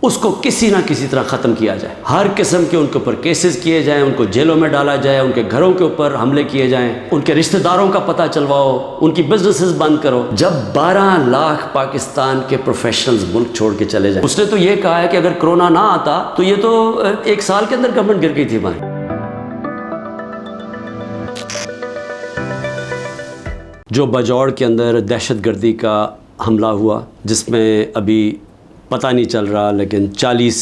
اس کو کسی نہ کسی طرح ختم کیا جائے. ہر قسم کے ان کے اوپر کیسز کیے جائیں, ان کو جیلوں میں ڈالا جائے, ان کے گھروں کے اوپر حملے کیے جائیں, ان کے رشتہ داروں کا پتہ چلواؤ, ان کی بزنسز بند کرو. جب 12 لاکھ پاکستان کے پروفیشنلز ملک چھوڑ کے چلے جائیں, اس نے تو یہ کہا ہے کہ اگر کرونا نہ آتا تو یہ تو 1 سال کے اندر گورنمنٹ گر گئی تھی ہماری. جو بجوڑ کے اندر دہشت گردی کا حملہ ہوا, جس میں ابھی پتہ نہیں چل رہا لیکن 40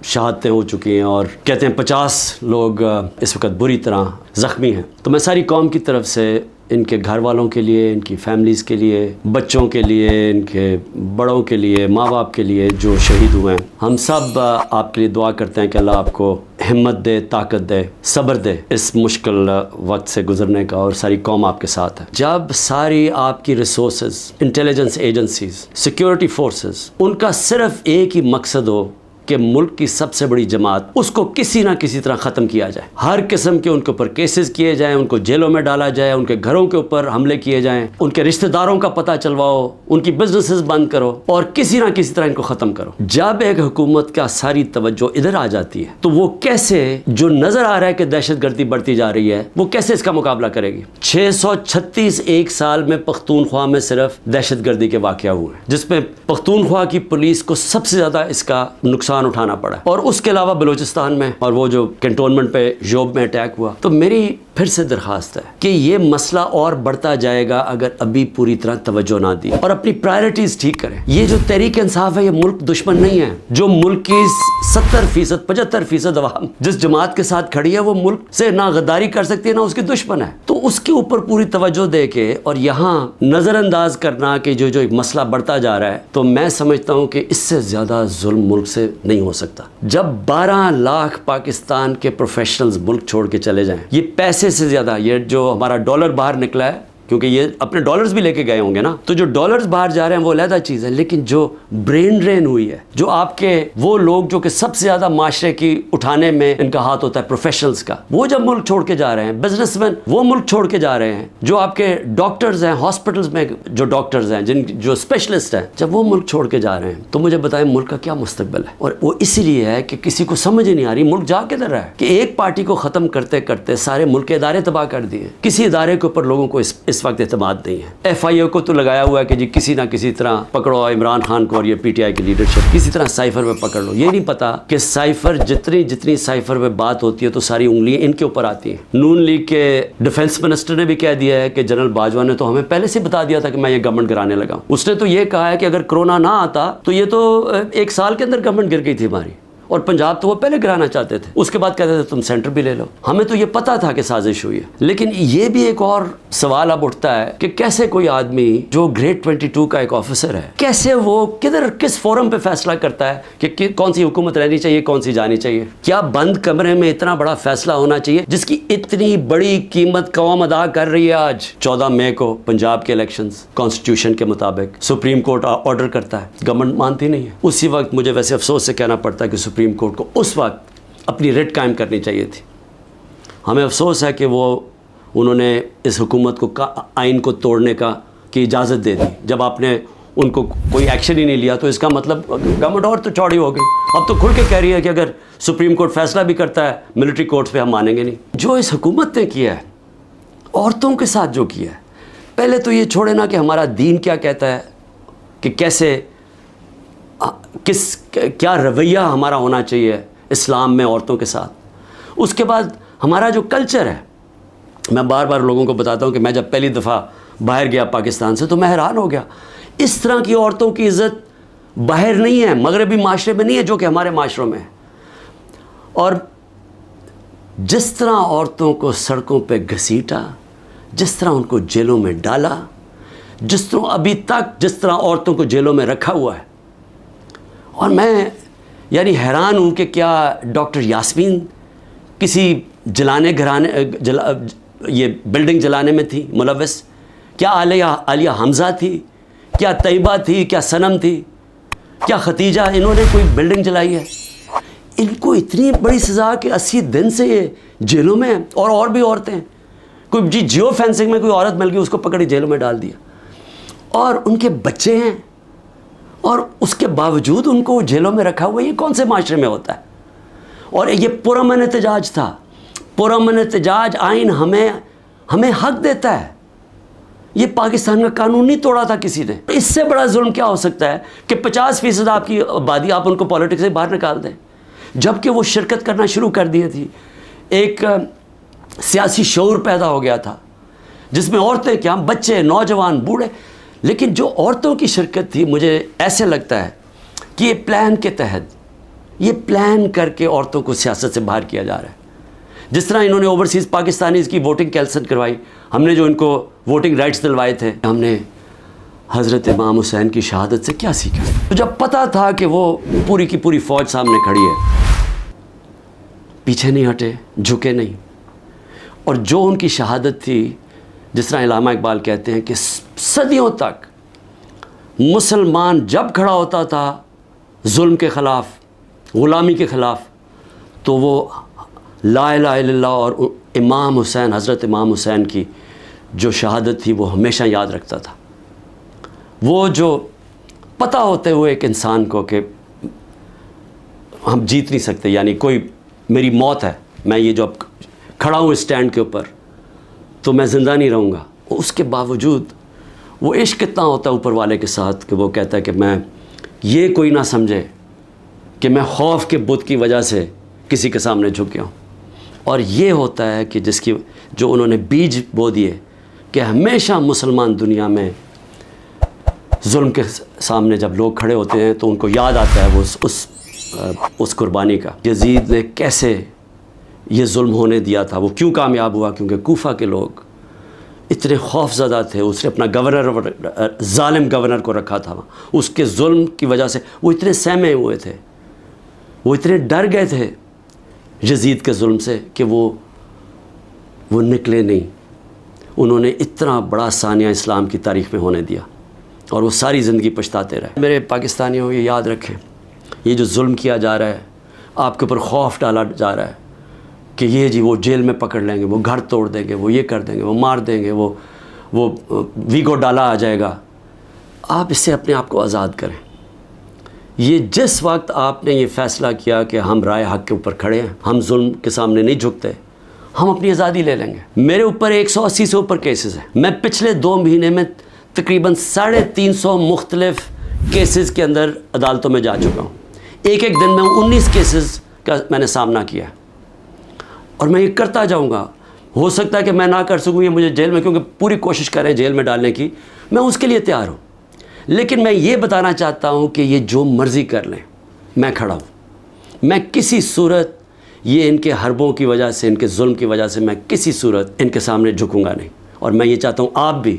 شہادتیں ہو چکی ہیں اور کہتے ہیں 50 لوگ اس وقت بری طرح زخمی ہیں. تو میں ساری قوم کی طرف سے ان کے گھر والوں کے لیے, ان کی فیملیز کے لیے, بچوں کے لیے, ان کے بڑوں کے لیے, ماں باپ کے لیے جو شہید ہوئے ہیں, ہم سب آپ کے لیے دعا کرتے ہیں کہ اللہ آپ کو ہمت دے, طاقت دے, صبر دے اس مشکل وقت سے گزرنے کا, اور ساری قوم آپ کے ساتھ ہے. جب ساری آپ کی resources, intelligence agencies, security forces, ان کا صرف ایک ہی مقصد ہو کہ ملک کی سب سے بڑی جماعت اس کو کسی نہ کسی طرح ختم کیا جائے, ہر قسم کے ان کے اوپر کیسز کیے جائیں, ان کو جیلوں میں ڈالا جائے, ان کے گھروں کے اوپر حملے کیے جائیں, ان کے رشتہ داروں کا پتہ چلواؤ, ان کی بزنسز بند کرو, اور کسی نہ کسی طرح ان کو ختم کرو. جب ایک حکومت کا ساری توجہ ادھر آ جاتی ہے تو وہ کیسے, جو نظر آ رہا ہے کہ دہشت گردی بڑھتی جا رہی ہے, وہ کیسے اس کا مقابلہ کرے گی؟ 636 ایک سال میں پختونخوا میں صرف دہشت گردی کے واقعہ ہوئے ہیں, جس میں پختونخوا کی پولیس کو سب سے زیادہ اس کا نقصان اٹھانا پڑا, اور اس کے علاوہ بلوچستان میں, اور وہ جو کنٹونمنٹ پہ جوب میں اٹیک ہوا. تو میری پھر سے درخواست ہے کہ یہ مسئلہ اور بڑھتا جائے گا اگر ابھی پوری طرح توجہ نہ دی, اور اپنی پرائرٹیز ٹھیک کریں. یہ جو تحریک انصاف ہے یہ ملک دشمن نہیں ہے. جو ملک کی 70% 75% عوام جس جماعت کے ساتھ کھڑی ہے وہ ملک سے نہ غداری کر سکتی ہے نہ اس کی دشمن ہے. تو اس کے اوپر پوری توجہ دے کے, اور یہاں نظر انداز کرنا کہ جو ایک مسئلہ بڑھتا جا رہا ہے, تو میں سمجھتا ہوں کہ اس سے زیادہ ظلم ملک سے نہیں ہو سکتا. جب 12 لاکھ پاکستان کے پروفیشنلز ملک چھوڑ کے چلے جائیں, یہ پیسے سے زیادہ, یہ جو ہمارا ڈالر باہر نکلا ہے, کیونکہ یہ اپنے ڈالرز بھی لے کے گئے ہوں گے نا, تو جو ڈالرز باہر جا رہے ہیں وہ علیحدہ چیز ہے, لیکن جو برین ڈرین ہوئی ہے, جو آپ کے وہ لوگ جو کہ سب سے زیادہ معاشرے کی اٹھانے میں ان کا ہاتھ ہوتا ہے, پروفیشنلز کا, وہ جب ملک چھوڑ کے جا رہے ہیں, بزنس مین وہ ملک چھوڑ کے جا رہے ہیں, جو آپ کے ڈاکٹرز ہیں, ہاسپٹلز میں جو ڈاکٹرز ہیں, جو اسپیشلسٹ ہیں, جب وہ ملک چھوڑ کے جا رہے ہیں, تو مجھے بتائیں ملک کا کیا مستقبل ہے؟ اور وہ اسی لیے ہے کہ کسی کو سمجھ نہیں آ رہی ملک جا کدھر رہا ہے, کہ ایک پارٹی کو ختم کرتے کرتے سارے ملک کے ادارے تباہ کر دیے. کسی ادارے کے اوپر لوگوں کو اس وقت اعتماد نہیں ہے. ایف آئی اے کو تو لگایا ہوا ہے کہ جی کسی نہ کسی طرح پکڑو عمران خان کو اور یہ پی ٹی آئی کی لیڈرشپ, کسی طرح سائفر میں پکڑ لو. یہ نہیں پتا کہ سائفر جتنی سائفر میں بات ہوتی ہے تو ساری انگلیاں ان کے اوپر آتی ہیں. نون لیگ کے ڈیفنس منسٹر نے بھی کہہ دیا ہے کہ جنرل باجوہ نے تو ہمیں پہلے سے بتا دیا تھا کہ میں یہ گورنمنٹ گرانے لگا ہوں. اس نے تو یہ کہا ہے کہ اگر کرونا نہ آتا تو یہ تو 1 سال کے اندر گورنمنٹ گر گئی تھی ہماری, اور پنجاب تو وہ پہلے گرانا چاہتے تھے, اس کے بعد کہتے تھے تم سینٹر بھی لے لو. ہمیں تو یہ پتا تھا کہ سازش ہوئی ہے. لیکن یہ بھی ایک اور سوال اب اٹھتا ہے کہ کیسے کوئی آدمی جو گریڈ 22 کا ایک آفیسر ہے, کیسے وہ کس فورم پہ فیصلہ کرتا ہے کہ کون سی حکومت رہنی چاہیے, کون سی جانی چاہیے؟ کیا بند کمرے میں اتنا بڑا فیصلہ ہونا چاہیے جس کی اتنی بڑی قیمت قوم ادا کر رہی ہے؟ آج 14 مئی کو پنجاب کے الیکشنز کانسٹیٹیوشن کے مطابق سپریم کورٹ آرڈر کرتا ہے, گورنمنٹ مانتی نہیں ہے. اسی وقت مجھے ویسے افسوس سے کہنا پڑتا ہے کہ سپریم کورٹ کو اس وقت اپنی ریٹ قائم کرنی چاہیے تھی. ہمیں افسوس ہے کہ انہوں نے اس حکومت کو آئین کو توڑنے کی اجازت دے دی. جب آپ نے ان کو کوئی ایکشن ہی نہیں لیا تو اس کا مطلب گورنمنٹ اور تو چوڑی ہو گئی. اب تو کھل کے کہہ رہی ہے کہ اگر سپریم کورٹ فیصلہ بھی کرتا ہے ملٹری کورٹس پہ ہم مانیں گے نہیں. جو اس حکومت نے کیا ہے عورتوں کے ساتھ جو کیا ہے, پہلے تو یہ چھوڑے نا کہ ہمارا دین کیا کہتا ہے کہ کیسے کیا رویہ ہمارا ہونا چاہیے اسلام میں عورتوں کے ساتھ. اس کے بعد ہمارا جو کلچر ہے, میں بار بار لوگوں کو بتاتا ہوں کہ میں جب پہلی دفعہ باہر گیا پاکستان سے تو میں حیران ہو گیا. اس طرح کی عورتوں کی عزت باہر نہیں ہے, مغربی معاشرے میں نہیں ہے جو کہ ہمارے معاشروں میں ہے. اور جس طرح عورتوں کو سڑکوں پہ گھسیٹا, جس طرح ان کو جیلوں میں ڈالا, جس طرح ابھی تک جس طرح عورتوں کو جیلوں میں رکھا ہوا ہے, اور میں یعنی حیران ہوں کہ کیا ڈاکٹر یاسمین کسی یہ بلڈنگ جلانے میں تھی ملوث؟ کیا عالیہ حمزہ تھی؟ کیا طیبہ تھی؟ کیا صنم تھی؟ کیا ختیجہ؟ انہوں نے کوئی بلڈنگ جلائی ہے؟ ان کو اتنی بڑی سزا کہ 80 دن سے یہ جیلوں میں ہیں. اور بھی عورتیں, کوئی جیو فینسنگ میں کوئی عورت مل گئی اس کو پکڑی جیلوں میں ڈال دیا. اور ان کے بچے ہیں, اور اس کے باوجود ان کو جیلوں میں رکھا ہوا. یہ کون سے معاشرے میں ہوتا ہے؟ اور یہ پرامن احتجاج تھا. پرامن احتجاج آئین ہمیں حق دیتا ہے. یہ پاکستان کا قانون نہیں توڑا تھا کسی نے. اس سے بڑا ظلم کیا ہو سکتا ہے کہ 50% آپ کی آبادی آپ ان کو پالیٹکس سے باہر نکال دیں، جبکہ وہ شرکت کرنا شروع کر دی تھی. ایک سیاسی شعور پیدا ہو گیا تھا جس میں عورتیں کیا، بچے، نوجوان، بوڑھے. لیکن جو عورتوں کی شرکت تھی، مجھے ایسے لگتا ہے کہ یہ پلان کے تحت، یہ پلان کر کے عورتوں کو سیاست سے باہر کیا جا رہا ہے. جس طرح انہوں نے اوورسیز پاکستانیز کی ووٹنگ کینسل کروائی، ہم نے جو ان کو ووٹنگ رائٹس دلوائے تھے. ہم نے حضرت امام حسین کی شہادت سے کیا سیکھا؟ تو جب پتہ تھا کہ وہ پوری کی پوری فوج سامنے کھڑی ہے، پیچھے نہیں ہٹے، جھکے نہیں. اور جو ان کی شہادت تھی، جس طرح علامہ اقبال کہتے ہیں کہ صدیوں تک مسلمان جب کھڑا ہوتا تھا ظلم کے خلاف، غلامی کے خلاف، تو وہ لا الہ الا اللہ اور امام حسین، حضرت امام حسین کی جو شہادت تھی وہ ہمیشہ یاد رکھتا تھا. وہ جو پتہ ہوتے ہوئے ایک انسان کو کہ ہم جیت نہیں سکتے، یعنی کوئی میری موت ہے، میں یہ جو اب کھڑا ہوں اسٹینڈ کے اوپر تو میں زندہ نہیں رہوں گا، اس کے باوجود وہ عشق کتنا ہوتا ہے اوپر والے کے ساتھ کہ وہ کہتا ہے کہ میں یہ کوئی نہ سمجھے کہ میں خوف کے بت کی وجہ سے کسی کے سامنے جھک گیا ہوں. اور یہ ہوتا ہے کہ جو انہوں نے بیج بو دیے کہ ہمیشہ مسلمان دنیا میں ظلم کے سامنے جب لوگ کھڑے ہوتے ہیں تو ان کو یاد آتا ہے وہ اس قربانی کا. یزید نے کیسے یہ ظلم ہونے دیا تھا، وہ کیوں کامیاب ہوا؟ کیونکہ کوفہ کے لوگ اتنے خوف زدہ تھے. اس نے اپنا ظالم گورنر کو رکھا تھا، اس کے ظلم کی وجہ سے وہ اتنے سہمے ہوئے تھے، وہ اتنے ڈر گئے تھے یزید کے ظلم سے کہ وہ نکلے نہیں. انہوں نے اتنا بڑا ثانیہ اسلام کی تاریخ میں ہونے دیا اور وہ ساری زندگی پچھتاتے رہے. میرے پاکستانیوں، یہ یاد رکھیں، یہ جو ظلم کیا جا رہا ہے، آپ کے اوپر خوف ڈالا جا رہا ہے کہ یہ جی وہ جیل میں پکڑ لیں گے، وہ گھر توڑ دیں گے، وہ یہ کر دیں گے، وہ مار دیں گے، وہ ویگو ڈالا آ جائے گا. آپ اس سے اپنے آپ کو آزاد کریں. یہ جس وقت آپ نے یہ فیصلہ کیا کہ ہم رائے حق کے اوپر کھڑے ہیں، ہم ظلم کے سامنے نہیں جھکتے، ہم اپنی آزادی لے لیں گے. میرے اوپر 180 سے اوپر کیسز ہیں. میں پچھلے 2 مہینے میں تقریباً 350 مختلف کیسز کے اندر عدالتوں میں جا چکا ہوں. ایک دن میں 19 کیسز کا میں نے سامنا کیا اور میں یہ کرتا جاؤں گا. ہو سکتا ہے کہ میں نہ کر سکوں یہ مجھے جیل میں، کیونکہ پوری کوشش کریں جیل میں ڈالنے کی، میں اس کے لیے تیار ہوں. لیکن میں یہ بتانا چاہتا ہوں کہ یہ جو مرضی کر لیں، میں کھڑا ہوں. میں کسی صورت یہ ان کے حربوں کی وجہ سے، ان کے ظلم کی وجہ سے میں کسی صورت ان کے سامنے جھکوں گا نہیں. اور میں یہ چاہتا ہوں آپ بھی،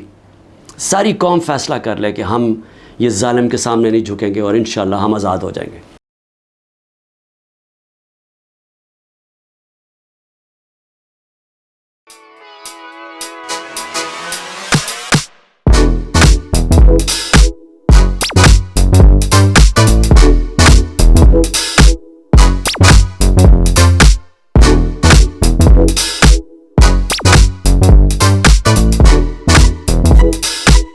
ساری قوم فیصلہ کر لے کہ ہم یہ ظالم کے سامنے نہیں جھکیں گے اور انشاءاللہ ہم آزاد ہو جائیں گے.